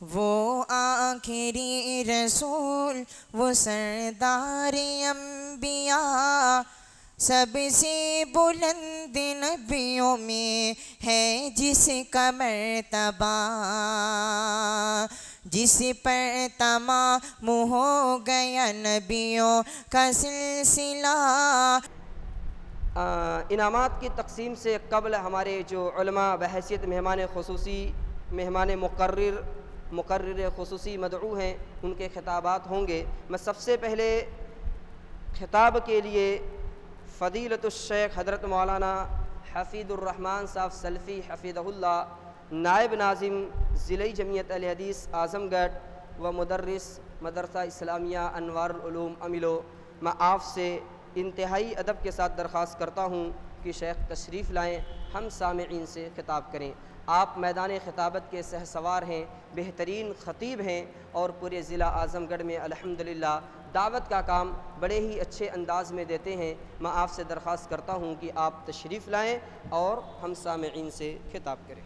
وہ آخری رسول، وہ سردار انبیاء، سب سے بلند نبیوں میں ہے جس کا مرتبہ، جس پر تمام ہو گیا نبیوں کا سلسلہ۔ انعامات کی تقسیم سے قبل ہمارے جو علماء بحیثیت مہمان خصوصی، مہمان مقرر خصوصی مدعو ہیں، ان کے خطابات ہوں گے۔ میں سب سے پہلے خطاب کے لیے فضیلت الشیخ حضرت مولانا حفیظ الرحمن صاحب سلفی حفظہ اللہ، نائب ناظم ضلعی جمعیت اہل حدیث اعظم گڑھ و مدرس مدرسہ اسلامیہ انوار العلوم املو، میں آپ سے انتہائی ادب کے ساتھ درخواست کرتا ہوں کہ شیخ تشریف لائیں، ہم سامعین سے خطاب کریں۔ آپ میدان خطابت کے شہسوار ہیں، بہترین خطیب ہیں، اور پورے ضلع اعظم گڑھ میں الحمدللہ دعوت کا کام بڑے ہی اچھے انداز میں دیتے ہیں۔ میں آپ سے درخواست کرتا ہوں کہ آپ تشریف لائیں اور ہم سامعین سے خطاب کریں۔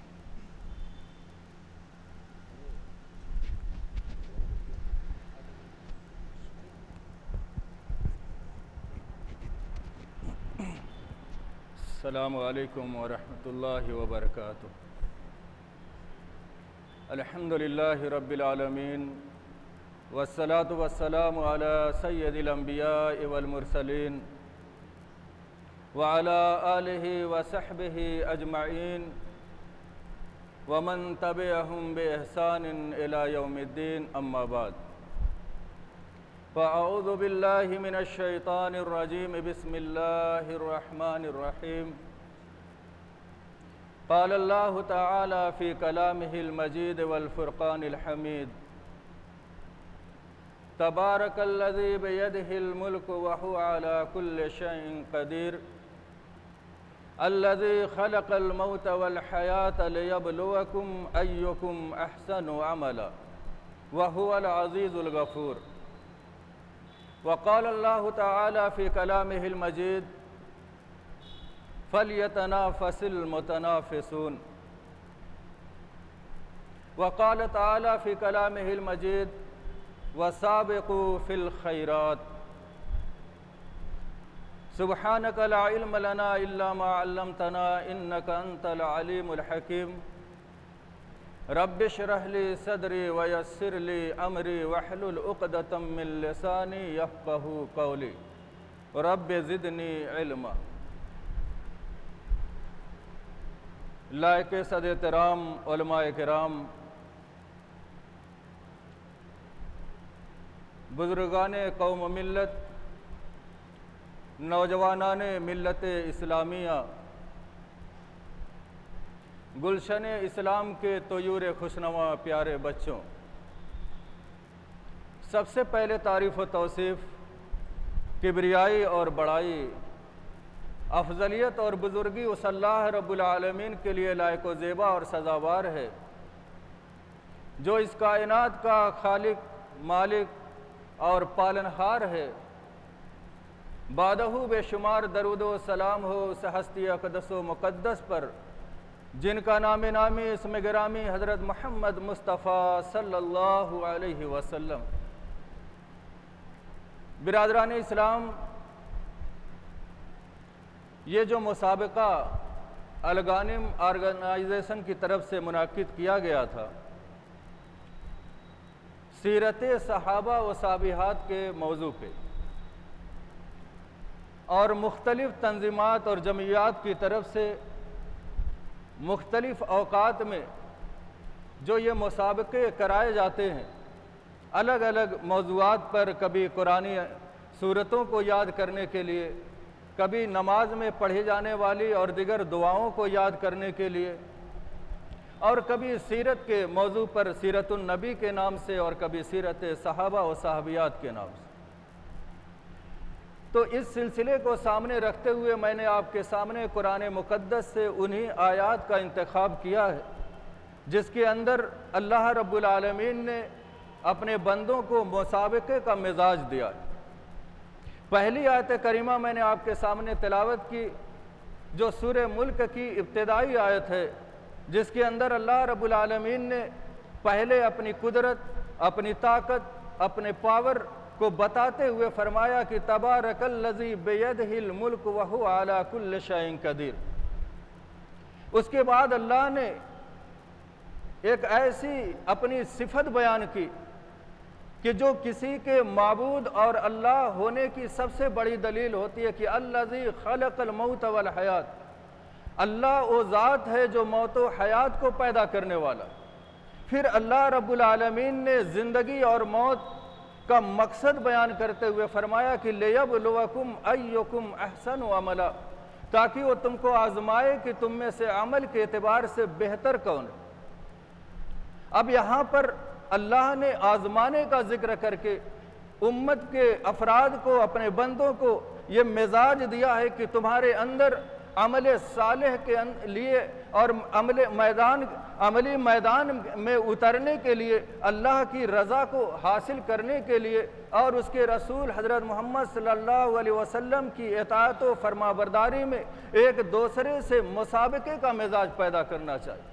السلام علیکم ورحمۃ اللہ وبرکاتہ۔ الحمد للہ رب العالمین، والصلاة والسلام علی سید الانبیاء والمرسلین، وعلی آلہ وصحبہ اجمعین، ومن تبعہم بإحسان الی یوم الدین، اما بعد۔ فاعوذ باللہ من الشیطان الرجیم، بسم اللہ الرحمن الرحیم۔ قال اللہ تعالی فی کلامہ المجید والفرقان الحمید، تبارک الذی بیدہ الملک وہو علی کل شیء قدیر، الذی خلق الموت والحیاة لیبلوکم ایکم احسن عملا وہو العزیز الغفور۔ وقال اللہ تعالی فی کلامہ المجید، فَلْيَتَنَافَسِ الْمُتَنَافِسُونَ۔ وقال تعالی فی کلامہ المجید، وَسَابِقُوا فِي الْخَيْرَاتِ۔ سبحانک لا علم لنا الا ما علمتنا انک انت العلیم الحکیم۔ رب اشرح لی صدری ویسر لی امری واحلل عقدۃ من لسانی یفقہوا قولی، رب زدنی علما۔ لائق صد احترام علماء کرام، بزرگان قوم و ملت، نوجوانان ملت اسلامیہ، گلشن اسلام کے طیور خوشنما پیارے بچوں، سب سے پہلے تعریف و توصیف کبریائی اور بڑائی، افضلیت اور بزرگی اس اللہ رب العالمین کے لیے لائق و زیبا اور سزاوار ہے، جو اس کائنات کا خالق، مالک اور پالنہار ہے۔ بعدہ بے شمار درود و سلام ہو اس ہستی اقدس و مقدس پر جن کا نام نامی اسم گرامی حضرت محمد مصطفیٰ صلی اللہ علیہ وسلم۔ برادران اسلام، یہ جو مسابقہ الغانم آرگنائزیشن کی طرف سے منعقد کیا گیا تھا، سیرت صحابہ و صحابیات کے موضوع پہ، اور مختلف تنظیمات اور جمعیات کی طرف سے مختلف اوقات میں جو یہ مسابقے کرائے جاتے ہیں، الگ الگ موضوعات پر، کبھی قرآنی سورتوں کو یاد کرنے کے لیے، کبھی نماز میں پڑھی جانے والی اور دیگر دعاؤں کو یاد کرنے کے لیے، اور کبھی سیرت کے موضوع پر سیرت النبی کے نام سے، اور کبھی سیرت صحابہ و صحابیات کے نام سے۔ تو اس سلسلے کو سامنے رکھتے ہوئے میں نے آپ کے سامنے قرآن مقدس سے انہی آیات کا انتخاب کیا ہے جس کے اندر اللہ رب العالمین نے اپنے بندوں کو مسابقے کا مزاج دیا ہے۔ پہلی آیت کریمہ میں نے آپ کے سامنے تلاوت کی، جو سورہ ملک کی ابتدائی آیت ہے، جس کے اندر اللہ رب العالمین نے پہلے اپنی قدرت، اپنی طاقت، اپنے پاور کو بتاتے ہوئے فرمایا کہ تبارک الذی بیدہ الملک وہو علی کل شیء قدیر۔ اس کے بعد اللہ نے ایک ایسی اپنی صفت بیان کی کہ جو کسی کے معبود اور اللہ ہونے کی سب سے بڑی دلیل ہوتی ہے کہ الذی خلق الموت والحیات، اللہ وہ ذات ہے جو موت و حیات کو پیدا کرنے والا۔ پھر اللہ رب العالمین نے زندگی اور موت کا مقصد بیان کرتے ہوئے فرمایا کہ لیبلوکم ایکم احسن عملا، تاکہ وہ تم کو آزمائے کہ تم میں سے عمل کے اعتبار سے بہتر کون ہے۔ اب یہاں پر اللہ نے آزمانے کا ذکر کر کے امت کے افراد کو، اپنے بندوں کو یہ مزاج دیا ہے کہ تمہارے اندر عمل صالح کے لیے اور عملی میدان میں اترنے کے لیے، اللہ کی رضا کو حاصل کرنے کے لیے اور اس کے رسول حضرت محمد صلی اللہ علیہ وسلم کی اطاعت و فرمانبرداری میں ایک دوسرے سے مسابقے کا مزاج پیدا کرنا چاہیے۔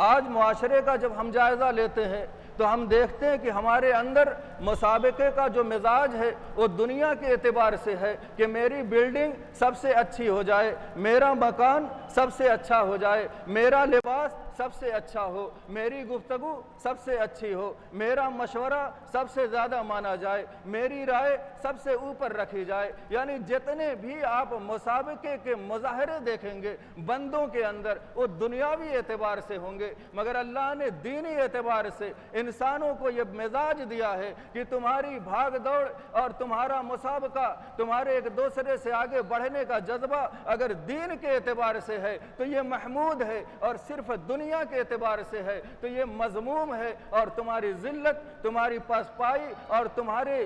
آج معاشرے کا جب ہم جائزہ لیتے ہیں تو ہم دیکھتے ہیں کہ ہمارے اندر مسابقے کا جو مزاج ہے وہ دنیا کے اعتبار سے ہے کہ میری بلڈنگ سب سے اچھی ہو جائے، میرا مکان سب سے اچھا ہو جائے، میرا لباس سب سے اچھا ہو، میری گفتگو سب سے اچھی ہو، میرا مشورہ سب سے زیادہ مانا جائے، میری رائے سب سے اوپر رکھی جائے۔ یعنی جتنے بھی آپ مسابقے کے مظاہرے دیکھیں گے بندوں کے اندر وہ دنیاوی اعتبار سے ہوں گے، مگر اللہ نے دینی اعتبار سے انسانوں کو یہ مزاج دیا ہے کہ تمہاری بھاگ دوڑ اور تمہارا مسابقہ، تمہارے ایک دوسرے سے آگے بڑھنے کا جذبہ اگر دین کے اعتبار سے ہے تو یہ محمود ہے، اور صرف دنیا کے اعتبار سے ہے تو یہ مذموم ہے، اور تمہاری ذلت، تمہاری پاسپائی اور تمہارے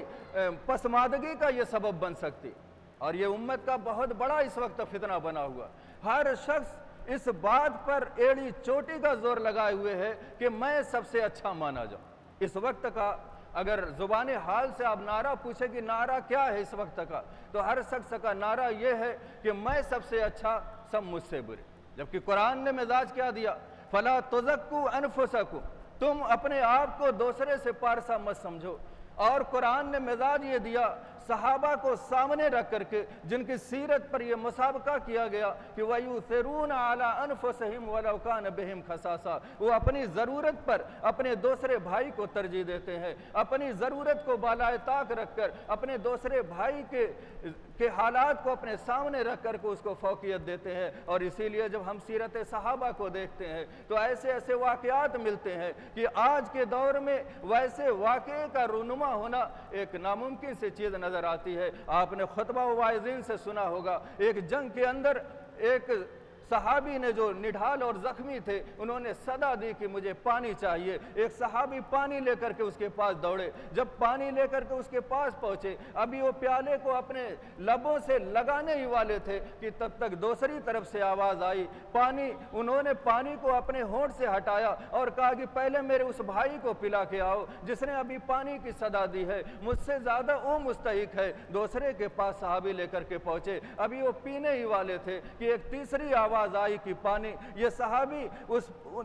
پسماندگی کا یہ سبب بن سکتی۔ اور یہ امت کا بہت بڑا اس وقت فتنہ بنا ہوا، ہر شخص اس بات پر ایڑی چوٹی کا زور لگائے ہوئے ہے کہ میں سب سے اچھا مانا جاؤں۔ اس وقت کا اگر زبان حال سے آپ نعرہ پوچھیں کہ نعرہ کیا ہے اس وقت کا، تو ہر شخص کا نعرہ یہ ہے کہ میں سب سے اچھا، سب مجھ سے برے۔ جبکہ قرآن نے مزاج کیا دیا، فَلَا تُزَكُّوا أَنفُسَكُمْ، تم اپنے آپ کو دوسرے سے پارسا مت سمجھو۔ اور قرآن نے مزاج یہ دیا صحابہ کو سامنے رکھ کر کے، جن کی سیرت پر یہ مسابقہ کیا گیا کہ وَيُؤْثِرُونَ عَلَىٰ أَنفُسِهِمْ وَلَوْ كَانَ بِهِمْ خَصَاصَةٌ، وہ اپنی ضرورت پر اپنے دوسرے بھائی کو ترجیح دیتے ہیں، اپنی ضرورت کو بالائے طاق رکھ کر اپنے دوسرے بھائی کے حالات کو اپنے سامنے رکھ کر کے اس کو فوقیت دیتے ہیں۔ اور اسی لیے جب ہم سیرت صحابہ کو دیکھتے ہیں تو ایسے ایسے واقعات ملتے ہیں کہ آج کے دور میں ویسے واقعے کا رونما ہونا ایک ناممکن سی چیز نظر آتی ہے۔ آپ نے خطبہ واعظین سے سنا ہوگا، ایک جنگ کے اندر ایک صحابی نے جو نڈھال اور زخمی تھے انہوں نے صدا دی کہ مجھے پانی چاہیے۔ ایک صحابی پانی لے کر کے اس کے پاس دوڑے، جب پانی لے کر کے اس کے پاس پہنچے ابھی وہ پیالے کو اپنے لبوں سے لگانے ہی والے تھے کہ تب تک دوسری طرف سے آواز آئی پانی۔ انہوں نے پانی کو اپنے ہونٹ سے ہٹایا اور کہا کہ پہلے میرے اس بھائی کو پلا کے آؤ جس نے ابھی پانی کی صدا دی ہے، مجھ سے زیادہ وہ مستحق ہے۔ دوسرے کے پاس صحابی لے کر کے پہنچے، ابھی وہ پینے ہی والے تھے کہ ایک تیسری آواز آئی کہ پانی۔ یہ صحابی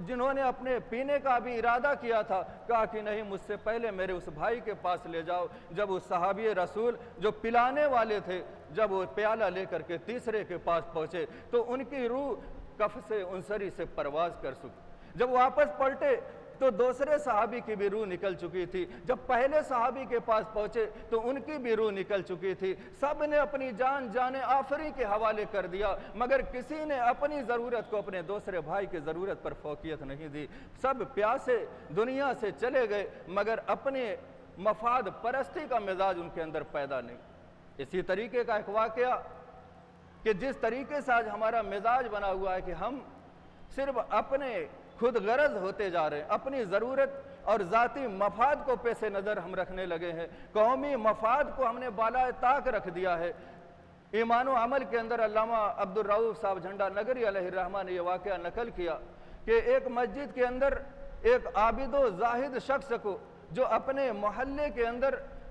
جنہوں نے اپنے پینے کا بھی ارادہ کیا تھا کہا کہ نہیں، مجھ سے پہلے میرے اس بھائی کے پاس لے جاؤ۔ جب اس صحابی رسول جو پلانے والے تھے جب وہ پیالہ لے کر کے تیسرے کے پاس پہنچے تو ان کی روح کف سے انصری سے پرواز کر سکی۔ جب واپس پلٹے تو دوسرے صحابی کی بھی روح نکل چکی تھی، جب پہلے صحابی کے پاس پہنچے تو ان کی بھی روح نکل چکی تھی۔ سب نے اپنی جان آفری کے حوالے کر دیا، مگر کسی نے اپنی ضرورت کو اپنے دوسرے بھائی کی ضرورت پر فوقیت نہیں دی۔ سب پیاسے دنیا سے چلے گئے مگر اپنے مفاد پرستی کا مزاج ان کے اندر پیدا نہیں۔ اسی طریقے کا ایک واقعہ کہ جس طریقے سے آج ہمارا مزاج بنا ہوا ہے کہ ہم صرف اپنے خود غرض ہوتے جا رہے ہیں، اپنی ضرورت اور ذاتی مفاد کو پیش نظر ہم رکھنے لگے ہیں، قومی مفاد کو ہم نے بالائے طاق رکھ دیا ہے۔ ایمان و عمل کے اندر علامہ عبدالرؤف صاحب جھنڈا نگری علیہ الرحمہ نے یہ واقعہ نقل کیا کہ ایک مسجد کے اندر ایک عابد و زاہد شخص کو جو اپنے محلے کے اندر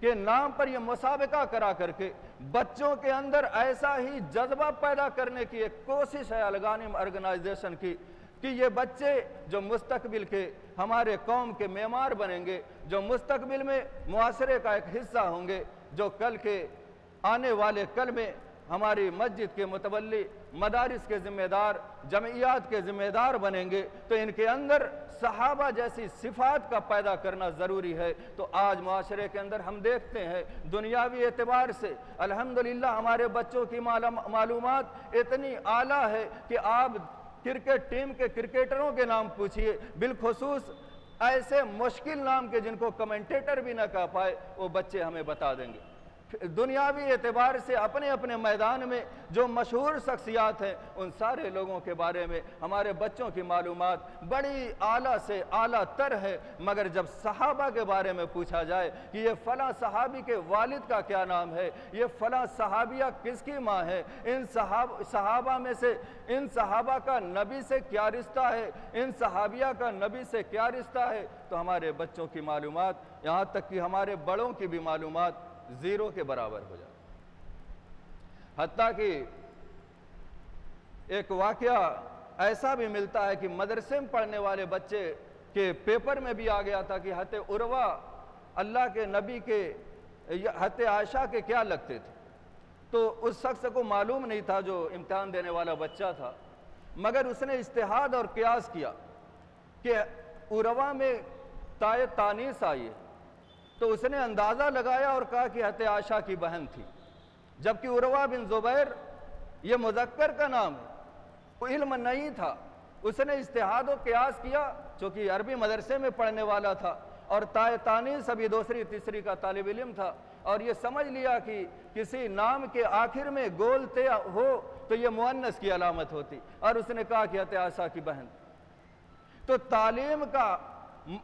کے نام پر یہ مسابقہ کرا کر کے بچوں کے اندر ایسا ہی جذبہ پیدا کرنے کی ایک کوشش ہے الغانم آرگنائزیشن کی کہ یہ بچے جو مستقبل کے ہمارے قوم کے معمار بنیں گے، جو مستقبل میں معاشرے کا ایک حصہ ہوں گے، جو کل کے آنے والے کل میں ہماری مسجد کے متولی، مدارس کے ذمہ دار، جمعیات کے ذمہ دار بنیں گے، تو ان کے اندر صحابہ جیسی صفات کا پیدا کرنا ضروری ہے۔ تو آج معاشرے کے اندر ہم دیکھتے ہیں دنیاوی اعتبار سے الحمدللہ ہمارے بچوں کی معلومات اتنی اعلیٰ ہے کہ آپ کرکٹ ٹیم کے کرکٹروں کے نام پوچھئے، بالخصوص ایسے مشکل نام کے جن کو کمنٹیٹر بھی نہ کہہ پائے، وہ بچے ہمیں بتا دیں گے۔ دنیاوی اعتبار سے اپنے اپنے میدان میں جو مشہور شخصیات ہیں ان سارے لوگوں کے بارے میں ہمارے بچوں کی معلومات بڑی اعلیٰ سے اعلیٰ تر ہے، مگر جب صحابہ کے بارے میں پوچھا جائے کہ یہ فلاں صحابی کے والد کا کیا نام ہے، یہ فلاں صحابیہ کس کی ماں ہے، ان صحابہ میں سے ان صحابہ کا نبی سے کیا رشتہ ہے، ان صحابیہ کا نبی سے کیا رشتہ ہے، تو ہمارے بچوں کی معلومات یہاں تک کہ ہمارے بڑوں کی بھی معلومات زیرو کے برابر ہو جائے۔ حتیٰ کہ ایک واقعہ ایسا بھی ملتا ہے کہ مدرسے میں پڑھنے والے بچے کے پیپر میں بھی آ گیا تھا کہ حضرت عروہ اللہ کے نبی کے حضرت عائشہ کے کیا لگتے تھے، تو اس شخص کو معلوم نہیں تھا جو امتحان دینے والا بچہ تھا، مگر اس نے اجتہاد اور قیاس کیا کہ عروہ میں تائے تانیث آئی ہے، تو اس نے اندازہ لگایا اور کہا کہ حضرت عائشہ کی بہن تھی، جبکہ عروہ بن زبیر یہ مذکر کا نام ہے، وہ علم نہیں تھا۔ اس نے اجتہاد و قیاس کیا، چونکہ عربی مدرسے میں پڑھنے والا تھا اور تائے تانیث ابھی دوسری تیسری کا طالب علم تھا، اور یہ سمجھ لیا کہ کسی نام کے آخر میں گول تے ہو تو یہ مؤنث کی علامت ہوتی، اور اس نے کہا کہ حضرت عائشہ کی بہن۔ تو تعلیم کا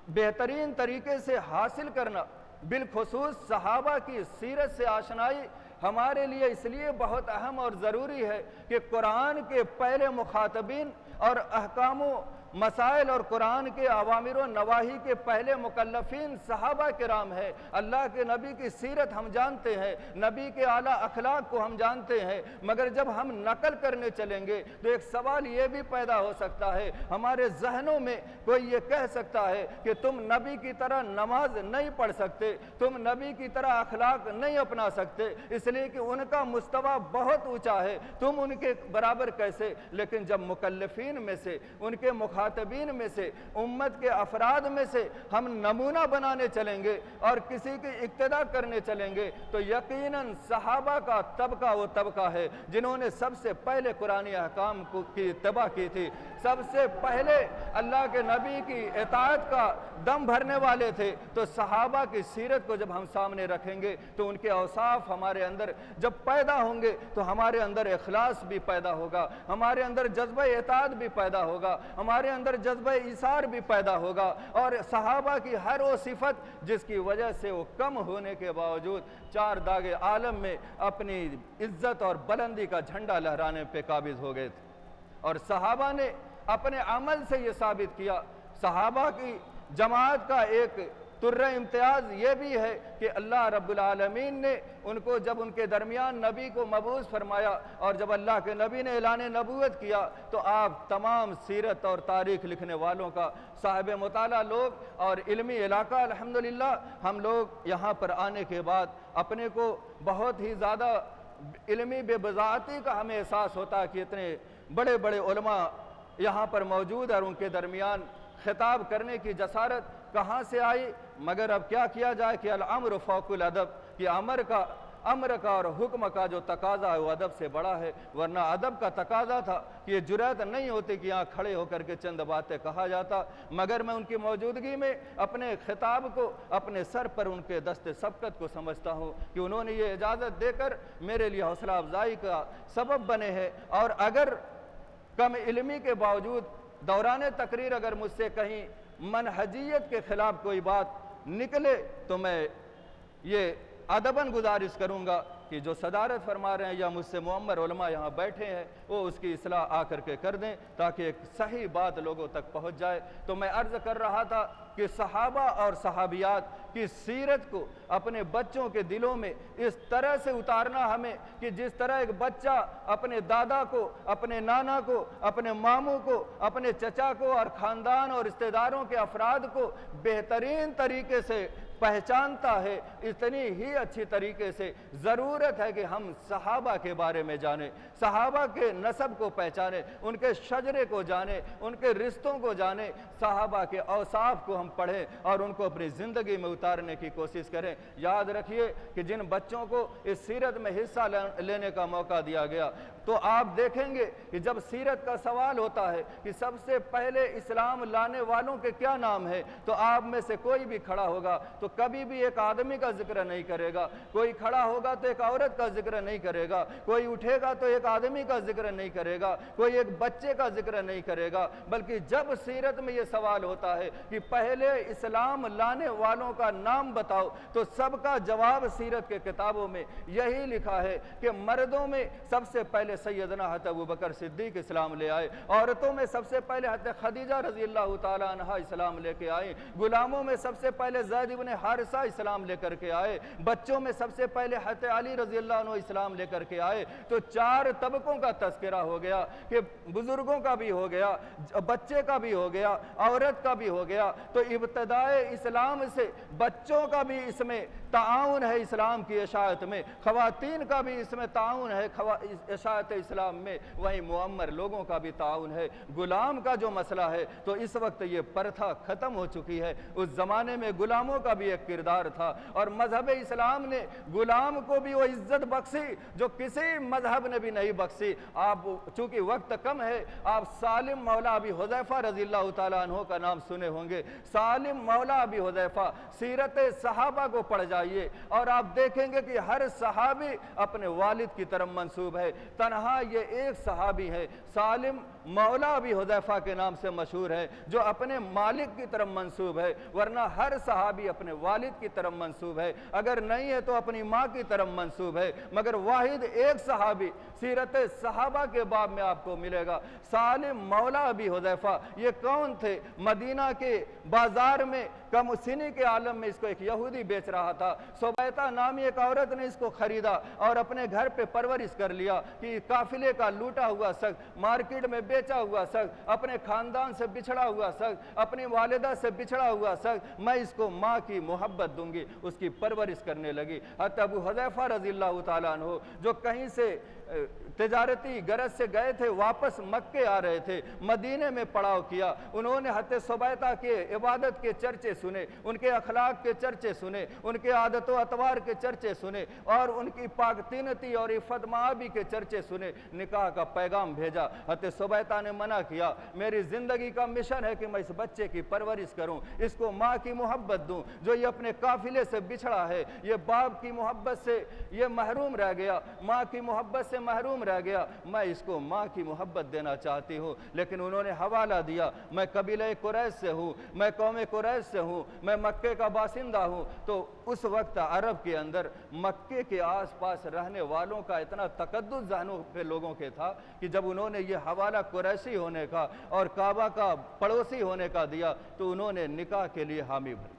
بہترین طریقے سے حاصل کرنا، بالخصوص صحابہ کی سیرت سے آشنائی ہمارے لیے اس لیے بہت اہم اور ضروری ہے کہ قرآن کے پہلے مخاطبین اور احکام و مسائل اور قرآن کے اوامر و نواہی کے پہلے مکلفین صحابہ کرام ہے۔ اللہ کے نبی کی سیرت ہم جانتے ہیں، نبی کے اعلیٰ اخلاق کو ہم جانتے ہیں، مگر جب ہم نقل کرنے چلیں گے تو ایک سوال یہ بھی پیدا ہو سکتا ہے ہمارے ذہنوں میں، کوئی یہ کہہ سکتا ہے کہ تم نبی کی طرح نماز نہیں پڑھ سکتے، تم نبی کی طرح اخلاق نہیں اپنا سکتے، اس لیے کہ ان کا مستویٰ بہت اونچا ہے، تم ان کے برابر کیسے؟ لیکن جب مکلفین میں سے، ان کے مخاطبین میں سے، امت کے افراد میں سے ہم نمونہ بنانے چلیں گے اور کسی کی اقتداء کرنے چلیں گے تو یقیناً صحابہ کا طبقہ وہ طبقہ ہے جنہوں نے سب سے پہلے قرآن احکام کی اتباع کی تھی، سب سے پہلے اللہ کے نبی کی اطاعت کا دم بھرنے والے تھے۔ تو صحابہ کی سیرت کو جب ہم سامنے رکھیں گے تو ان کے اوصاف ہمارے اندر جب پیدا ہوں گے تو ہمارے اندر اخلاص بھی پیدا ہوگا، ہمارے اندر جذبہ اطاعت بھی پیدا ہوگا، ہمارے اندر جذبہ ایثار بھی پیدا ہوگا، اور صحابہ کی ہر وہ صفت جس کی وجہ سے وہ کم ہونے کے باوجود چار داغ عالم میں اپنی عزت اور بلندی کا جھنڈا لہرانے پہ قابض ہو گئے تھے، اور صحابہ نے اپنے عمل سے یہ ثابت کیا۔ صحابہ کی جماعت کا ایک تر امتیاز یہ بھی ہے کہ اللہ رب العالمین نے ان کو جب ان کے درمیان نبی کو مبعوث فرمایا اور جب اللہ کے نبی نے اعلان نبوت کیا تو آپ تمام سیرت اور تاریخ لکھنے والوں کا صاحب مطالعہ لوگ اور علمی علاقہ الحمدللہ ہم لوگ یہاں پر آنے کے بعد اپنے کو بہت ہی زیادہ علمی بے بضاعتی کا ہمیں احساس ہوتا ہے کہ اتنے بڑے بڑے علماء یہاں پر موجود اور ان کے درمیان خطاب کرنے کی جسارت کہاں سے آئی؟ مگر اب کیا کیا جائے کہ الامر فوق الادب، کہ امر کا اور حکم کا جو تقاضا ہے وہ ادب سے بڑا ہے، ورنہ ادب کا تقاضا تھا کہ یہ جرأت نہیں ہوتی کہ یہاں کھڑے ہو کر کے چند باتیں کہا جاتا، مگر میں ان کی موجودگی میں اپنے خطاب کو اپنے سر پر ان کے دست سبقت کو سمجھتا ہوں کہ انہوں نے یہ اجازت دے کر میرے لیے حوصلہ افزائی کا سبب بنے ہیں، اور اگر کم علمی کے باوجود دوران تقریر اگر مجھ سے کہیں منہجیت کے خلاف کوئی بات نکلے تو میں یہ ادباً گزارش کروں گا کہ جو صدارت فرما رہے ہیں یا مجھ سے معمر علماء یہاں بیٹھے ہیں وہ اس کی اصلاح آ کر کے کر دیں تاکہ ایک صحیح بات لوگوں تک پہنچ جائے۔ تو میں عرض کر رہا تھا کہ صحابہ اور صحابیات کی سیرت کو اپنے بچوں کے دلوں میں اس طرح سے اتارنا ہمیں کہ جس طرح ایک بچہ اپنے دادا کو، اپنے نانا کو، اپنے ماموں کو، اپنے چچا کو اور خاندان اور رشتہ داروں کے افراد کو بہترین طریقے سے پہچانتا ہے، اتنی ہی اچھی طریقے سے ضرورت ہے کہ ہم صحابہ کے بارے میں جانیں، صحابہ کے نسب کو پہچانیں، ان کے شجرے کو جانیں، ان کے رشتوں کو جانیں، صحابہ کے اوصاف کو ہم پڑھیں اور ان کو اپنی زندگی میں اتارنے کی کوشش کریں۔ یاد رکھیے کہ جن بچوں کو اس سیرت میں حصہ لینے کا موقع دیا گیا تو آپ دیکھیں گے کہ جب سیرت کا سوال ہوتا ہے کہ سب سے پہلے اسلام لانے والوں کے کیا نام ہے تو آپ میں سے کوئی بھی کھڑا ہوگا تو کبھی بھی ایک آدمی کا ذکر نہیں کرے گا، کوئی کھڑا ہوگا تو ایک عورت کا ذکر نہیں کرے گا، کوئی اٹھے گا تو ایک آدمی کا ذکر نہیں کرے گا، کوئی ایک بچے کا ذکر نہیں کرے گا، بلکہ جب سیرت میں یہ سوال ہوتا ہے کہ پہلے اسلام لانے والوں کا نام بتاؤ تو سب کا جواب سیرت کے کتابوں میں یہی لکھا ہے کہ مردوں میں سب سے پہلے سیدنا حضرت ابوبکر صدیق اسلام لے آئے، عورتوں میں سب سے پہلے حضرت خدیجہ رضی اللہ تعالیٰ عنہا اسلام لے کے آئے، غلاموں میں سب سے پہلے زید بن حارثہ اسلام لے کر کے آئے، بچوں میں سب سے پہلے حضرت علی رضی اللہ عنہ اسلام لے کر کے آئے۔ تو چار طبقوں کا تذکرہ ہو گیا کہ بزرگوں کا بھی ہو گیا، بچے کا بھی ہو گیا، عورت کا بھی ہو گیا۔ تو ابتدائے اسلام سے بچوں کا بھی اس میں تعاون ہے، اسلام کی اشاعت میں خواتین کا بھی اس میں تعاون ہے اشاعت اسلام میں، وہیں معمر لوگوں کا بھی تعاون ہے۔ غلام کا جو مسئلہ ہے تو اس وقت یہ پرتھا ختم ہو چکی ہے، اس زمانے میں غلاموں کا بھی ایک کردار تھا اور مذہب اسلام نے غلام کو بھی وہ عزت بخشی جو کسی مذہب نے بھی نہیں بخشی۔ آپ چونکہ وقت کم ہے، آپ سالم مولا ابی حذیفہ رضی اللہ تعالیٰ عنہ کا نام سنے ہوں گے۔ سالم مولا ابی حذیفہ، سیرت صحابہ کو پڑھ جائیے اور آپ دیکھیں گے کہ ہر صحابی اپنے والد کی طرف منسوب ہے، تنہا یہ ایک صحابی ہے سالم مولا ابی حذیفہ کے نام سے مشہور ہے جو اپنے مالک کی طرف منسوب ہے، ورنہ ہر صحابی اپنے والد کی طرف منسوب ہے، اگر نہیں ہے تو اپنی ماں کی طرف منسوب ہے، مگر واحد ایک صحابی سیرت صحابہ کے باب میں آپ کو ملے گا، سالم مولا ابی حذیفہ۔ یہ کون تھے؟ مدینہ کے بازار میں کم سنی کے عالم میں اس کو ایک یہودی بیچ رہا تھا، سبیتہ نامی ایک عورت نے اس کو خریدا اور اپنے گھر پہ پرورش کر لیا کہ قافلے کا لوٹا ہوا شخص، مارکیٹ میں بیچا ہوا شخص، اپنے خاندان سے بچھڑا ہوا شخص، اپنی والدہ سے بچھڑا ہوا شخص، میں اس کو ماں کی محبت دوں گی، اس کی پرورش کرنے لگی۔ حضرت ابو حذیفہ رضی اللہ تعالیٰ عنہ جو کہیں سے تجارتی غرض سے گئے تھے، واپس مکے آ رہے تھے، مدینے میں پڑاؤ کیا، انہوں نے حضرت سبیتہ کے عبادت کے چرچے سنے، ان کے اخلاق کے چرچے سنے، ان کے عادت و اطوار کے چرچے سنے اور ان کی پاک تینتی اور عفت معابی کے چرچے سنے، نکاح کا پیغام بھیجا۔ حضرت سبیتہ نے منع کیا، میری زندگی کا مشن ہے کہ میں اس بچے کی پرورش کروں، اس کو ماں کی محبت دوں، جو یہ اپنے قافلے سے بچھڑا ہے، یہ باپ کی محبت سے یہ محروم رہ گیا، ماں کی محبت سے محروم رہ گیا، میں اس کو ماں کی محبت دینا چاہتی ہوں۔ لیکن انہوں نے حوالہ دیا، میں قبیلہ قریش سے ہوں، میں قوم قریش سے ہوں، میں مکے کا باشندہ ہوں۔ تو اس وقت عرب کے اندر مکے کے آس پاس رہنے والوں کا اتنا تقدس ذہنوں پہ لوگوں کے تھا کہ جب انہوں نے یہ حوالہ قریشی ہونے کا اور کعبہ کا پڑوسی ہونے کا دیا تو انہوں نے نکاح کے لیے حامی بھری۔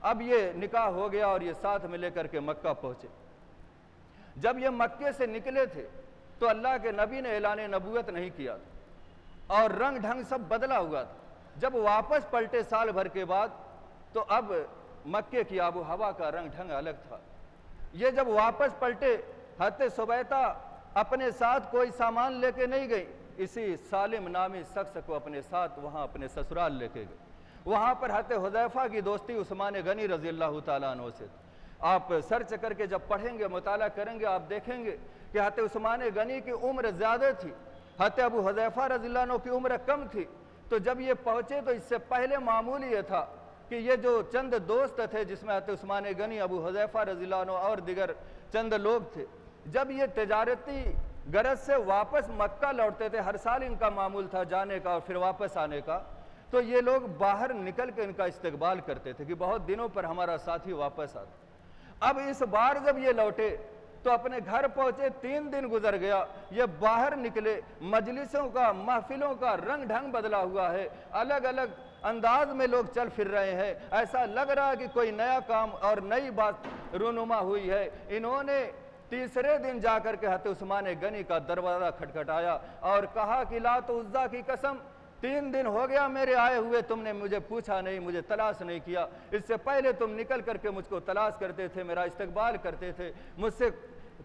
اب یہ نکاح ہو گیا اور یہ ساتھ میں لے کر کے مکہ پہنچے۔ جب یہ مکے سے نکلے تھے تو اللہ کے نبی نے اعلان نبوت نہیں کیا اور رنگ ڈھنگ سب بدلا ہوا تھا۔ جب واپس پلٹے سال بھر کے بعد تو اب مکے کی آب و ہوا کا رنگ ڈھنگ الگ تھا۔ یہ جب واپس پلٹے، حضرت سبیتہ اپنے ساتھ کوئی سامان لے کے نہیں گئی، اسی سالم نامی شخص کو اپنے ساتھ وہاں اپنے سسرال لے کے گئے۔ وہاں پر حضرت حذیفہ کی دوستی عثمان غنی رضی اللہ تعالیٰ عنہ سے تھی۔ آپ سرچ کر کے جب پڑھیں گے، مطالعہ کریں گے، آپ دیکھیں گے کہ حضرت عثمان غنی کی عمر زیادہ تھی، حضرت ابو حذیفہ رضی اللہ عنہ کی عمر کم تھی۔ تو جب یہ پہنچے تو اس سے پہلے معمول یہ تھا کہ یہ جو چند دوست تھے جس میں حضرت عثمان غنی، ابو حذیفہ رضی اللہ عنہ اور دیگر چند لوگ تھے، جب یہ تجارتی غرض سے واپس مکہ لوٹتے تھے، ہر سال ان کا معمول تھا جانے کا اور پھر واپس آنے کا، تو یہ لوگ باہر نکل کے ان کا استقبال کرتے تھے کہ بہت دنوں پر ہمارا ساتھی واپس آتا۔ اب اس بار جب یہ لوٹے تو اپنے گھر پہنچے 3 دن گزر گیا، یہ باہر نکلے، مجلسوں کا محفلوں کا رنگ ڈھنگ بدلا ہوا ہے، الگ الگ انداز میں لوگ چل پھر رہے ہیں، ایسا لگ رہا ہے کہ کوئی نیا کام اور نئی بات رونما ہوئی ہے۔ انہوں نے تیسرے دن جا کر کے حضرت عثمان غنی کا دروازہ کھٹکھٹایا اور کہا کہ لات و عزیٰ کی قسم 3 دن ہو گیا میرے آئے ہوئے، تم نے مجھے پوچھا نہیں، مجھے تلاش نہیں کیا، اس سے پہلے تم نکل کر کے مجھ کو تلاش کرتے تھے، میرا استقبال کرتے تھے، مجھ سے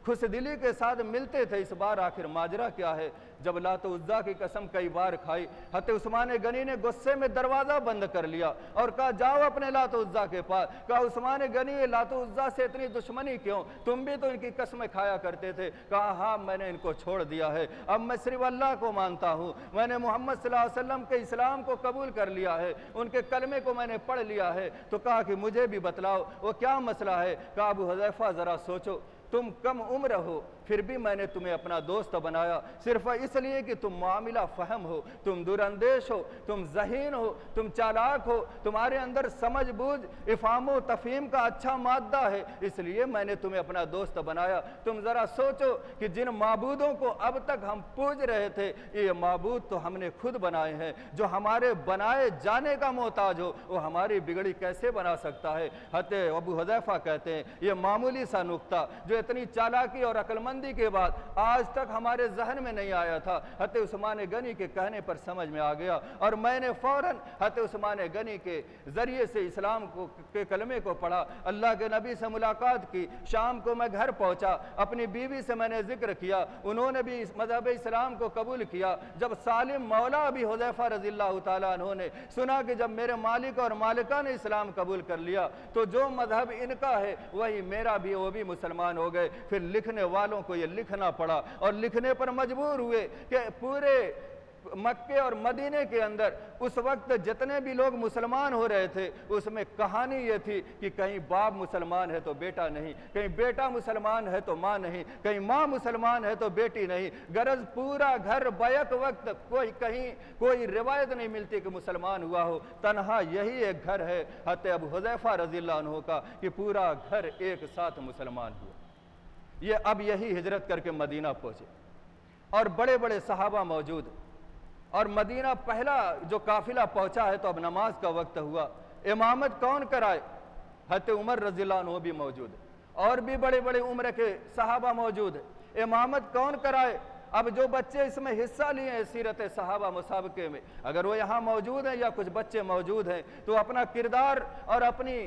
خوش دلی کے ساتھ ملتے تھے، اس بار آخر ماجرا کیا ہے؟ جب لات و عزیٰ کی قسم کئی بار کھائی، حضرت عثمان غنی نے غصے میں دروازہ بند کر لیا اور کہا جاؤ اپنے لات و عزیٰ کے پاس۔ کہا عثمان غنی لات و عزیٰ سے اتنی دشمنی کیوں؟ تم بھی تو ان کی قسمیں کھایا کرتے تھے۔ کہا ہاں میں نے ان کو چھوڑ دیا ہے، اب میں صرف اللہ کو مانتا ہوں، میں نے محمد صلی اللہ علیہ وسلم کے اسلام کو قبول کر لیا ہے، ان کے کلمے کو میں نے پڑھ لیا ہے۔ تو کہا کہ مجھے بھی بتلاؤ وہ کیا مسئلہ ہے؟ کہا ابو حذیفہ ذرا سوچو، تم کم عمر ہو پھر بھی میں نے تمہیں اپنا دوست بنایا، صرف اس لیے کہ تم معاملہ فہم ہو، تم دور اندیش ہو، تم ذہین ہو، تم چالاک ہو، تمہارے اندر سمجھ بوجھ افہام و تفہیم کا اچھا مادہ ہے، اس لیے میں نے تمہیں اپنا دوست بنایا۔ تم ذرا سوچو کہ جن معبودوں کو اب تک ہم پوج رہے تھے، یہ معبود تو ہم نے خود بنائے ہیں، جو ہمارے بنائے جانے کا محتاج ہو وہ ہماری بگڑی کیسے بنا سکتا ہے؟ حضرت ابو حذیفہ کہتے ہیں یہ معمولی سا نکتہ جو اتنی چالاکی اور عقل مندی کے بعد آج تک ہمارے ذہن میں نہیں آیا تھا، حضرت عثمان غنی کے کہنے پر سمجھ میں آ گیا، اور میں نے فوراً حضرت عثمان غنی کے ذریعے سے اسلام کے کلمے کو پڑھا، اللہ کے نبی سے ملاقات کی، شام کو میں گھر پہنچا، اپنی بیوی سے میں نے ذکر کیا، انہوں نے بھی مذہب اسلام کو قبول کیا۔ جب سالم مولا ابی حذیفہ رضی اللہ تعالیٰ عنہ نے سنا کہ جب میرے مالک اور مالکہ نے اسلام قبول کر لیا تو جو مذہب ان کا ہے وہی میرا بھی، وہ بھی مسلمان ہو گئے۔ پھر لکھنے والوں کو یہ لکھنا پڑا اور لکھنے پر مجبور ہوئے کہ پورے مکے اور مدینے کے اندر اس وقت جتنے بھی لوگ مسلمان ہو رہے تھے اس میں کہانی یہ تھی کہ کہیں باپ مسلمان ہے تو بیٹا نہیں، کہیں بیٹا مسلمان ہے تو ماں نہیں، کہیں ماں مسلمان ہے تو بیٹی نہیں، غرض پورا گھر بیک وقت کہیں کوئی روایت نہیں ملتی کہ مسلمان ہوا ہو، تنہا یہی ایک گھر ہے حضرت ابو حذیفہ رضی اللہ عنہ کا کہ پورا گھر ایک ساتھ مسلمان ہوا۔ یہ اب یہی ہجرت کر کے مدینہ پہنچے اور بڑے بڑے صحابہ موجود، اور مدینہ پہلا جو قافلہ پہنچا ہے تو اب نماز کا وقت ہوا، امامت کون کرائے؟ حضرت عمر رضی اللہ عنہ بھی موجود ہے اور بھی بڑے بڑے عمر کے صحابہ موجود ہیں، امامت کون کرائے؟ اب جو بچے اس میں حصہ لیے ہیں سیرت صحابہ مسابقے میں، اگر وہ یہاں موجود ہیں یا کچھ بچے موجود ہیں تو اپنا کردار اور اپنی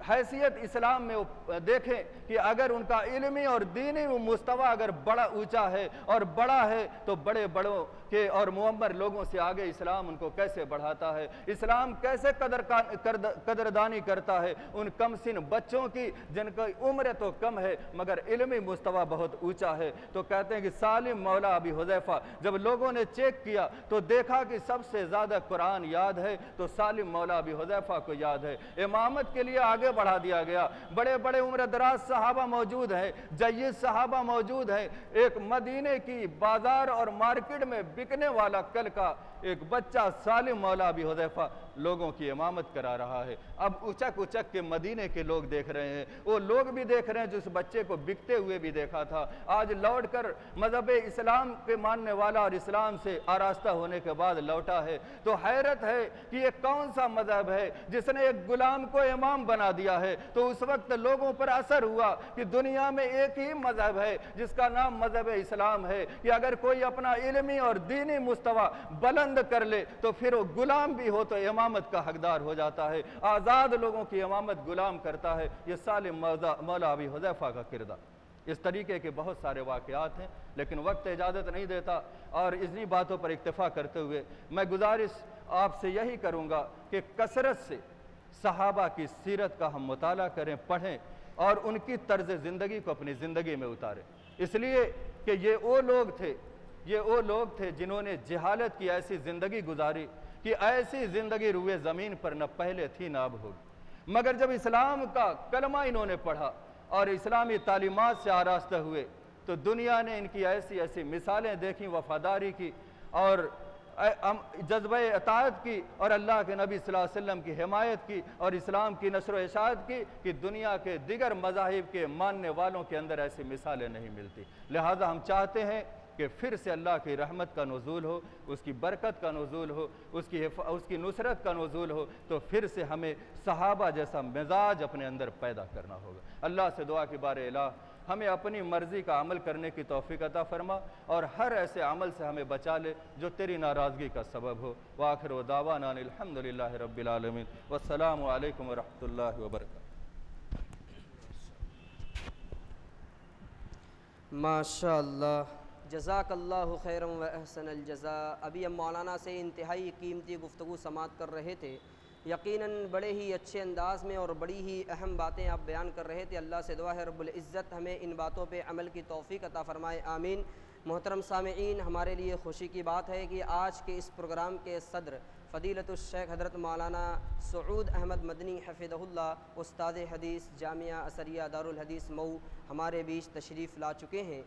حیثیت اسلام میں دیکھیں کہ اگر ان کا علمی اور دینی مستوی اگر بڑا اونچا ہے اور بڑا ہے تو بڑے بڑوں کے اور معمر لوگوں سے آگے اسلام ان کو کیسے بڑھاتا ہے، اسلام کیسے قدردانی کرتا ہے ان کم سن بچوں کی جن کی عمر تو کم ہے مگر علمی مستوی بہت اونچا ہے۔ تو کہتے ہیں کہ سالم مولا ابی حذیفہ جب لوگوں نے چیک کیا تو دیکھا کہ سب سے زیادہ قرآن یاد ہے تو سالم مولا ابی حذیفہ کو یاد ہے، امامت کے لیے آگے بڑھا دیا گیا۔ بڑے بڑے عمر دراز صحابہ موجود ہیں، جید صحابہ موجود ہیں، ایک مدینے کی بازار اور مارکیٹ میں بکنے والا کل کا ایک بچہ سالم مولا ابی حذیفہ لوگوں کی امامت کرا رہا ہے۔ اب اچک اچک کے مدینے کے لوگ دیکھ رہے ہیں، وہ لوگ بھی دیکھ رہے ہیں جو اس بچے کو بکتے ہوئے بھی دیکھا تھا، آج لوٹ کر مذہب اسلام کے ماننے والا اور اسلام سے آراستہ ہونے کے بعد لوٹا ہے۔ تو حیرت ہے کہ یہ کون سا مذہب ہے جس نے ایک غلام کو امام بنا دیا ہے۔ تو اس وقت لوگوں پر اثر ہوا کہ دنیا میں ایک ہی مذہب ہے جس کا نام مذہب اسلام ہے، کہ اگر کوئی اپنا علمی اور دینی مستوی بلند کر لے تو پھر وہ غلام بھی ہو تو امامت کا حقدار ہو جاتا ہے، آزاد لوگوں کی امامت غلام کرتا ہے۔ یہ سالم مولا ابی حذیفہ کا کردار۔ اس طریقے کے بہت سارے واقعات ہیں لیکن وقت اجازت نہیں دیتا، اور انہی باتوں پر اکتفا کرتے ہوئے میں گزارش آپ سے یہی کروں گا کہ کثرت سے صحابہ کی سیرت کا ہم مطالعہ کریں، پڑھیں اور ان کی طرز زندگی کو اپنی زندگی میں اتاریں، اس لیے کہ یہ وہ لوگ تھے جنہوں نے جہالت کی ایسی زندگی گزاری کہ ایسی زندگی روئے زمین پر نہ پہلے تھی نہ اب ہوگی، مگر جب اسلام کا کلمہ انہوں نے پڑھا اور اسلامی تعلیمات سے آراستہ ہوئے تو دنیا نے ان کی ایسی ایسی مثالیں دیکھیں وفاداری کی اور جذبہ اطاعت کی اور اللہ کے نبی صلی اللہ علیہ وسلم کی حمایت کی اور اسلام کی نشر و اشاعت کی کہ دنیا کے دیگر مذاہب کے ماننے والوں کے اندر ایسی مثالیں نہیں ملتی۔ لہٰذا ہم چاہتے ہیں کہ پھر سے اللہ کی رحمت کا نزول ہو، اس کی برکت کا نزول ہو، اس کی نصرت کا نزول ہو، تو پھر سے ہمیں صحابہ جیسا مزاج اپنے اندر پیدا کرنا ہوگا۔ اللہ سے دعا کہ بار الہ ہمیں اپنی مرضی کا عمل کرنے کی توفیق عطا فرما اور ہر ایسے عمل سے ہمیں بچا لے جو تیری ناراضگی کا سبب ہو۔ وآخر دعوانا الحمدللہ رب العالمین والسلام علیکم ورحمۃ اللہ وبرکاتہ۔ ماشاء اللہ، جزاک اللہ خیرا و احسن الجزاء۔ ابھی ہم مولانا سے انتہائی قیمتی گفتگو سماعت کر رہے تھے، یقیناً بڑے ہی اچھے انداز میں اور بڑی ہی اہم باتیں آپ بیان کر رہے تھے۔ اللہ سے دعا ہے رب العزت ہمیں ان باتوں پہ عمل کی توفیق عطا فرمائے، آمین۔ محترم سامعین، ہمارے لیے خوشی کی بات ہے کہ آج کے اس پروگرام کے صدر فضیلت الشیخ حضرت مولانا سعود احمد مدنی حفظہ اللہ، استاد حدیث جامعہ اثریہ دارالحدیث مئو، ہمارے بیچ تشریف لا چکے ہیں۔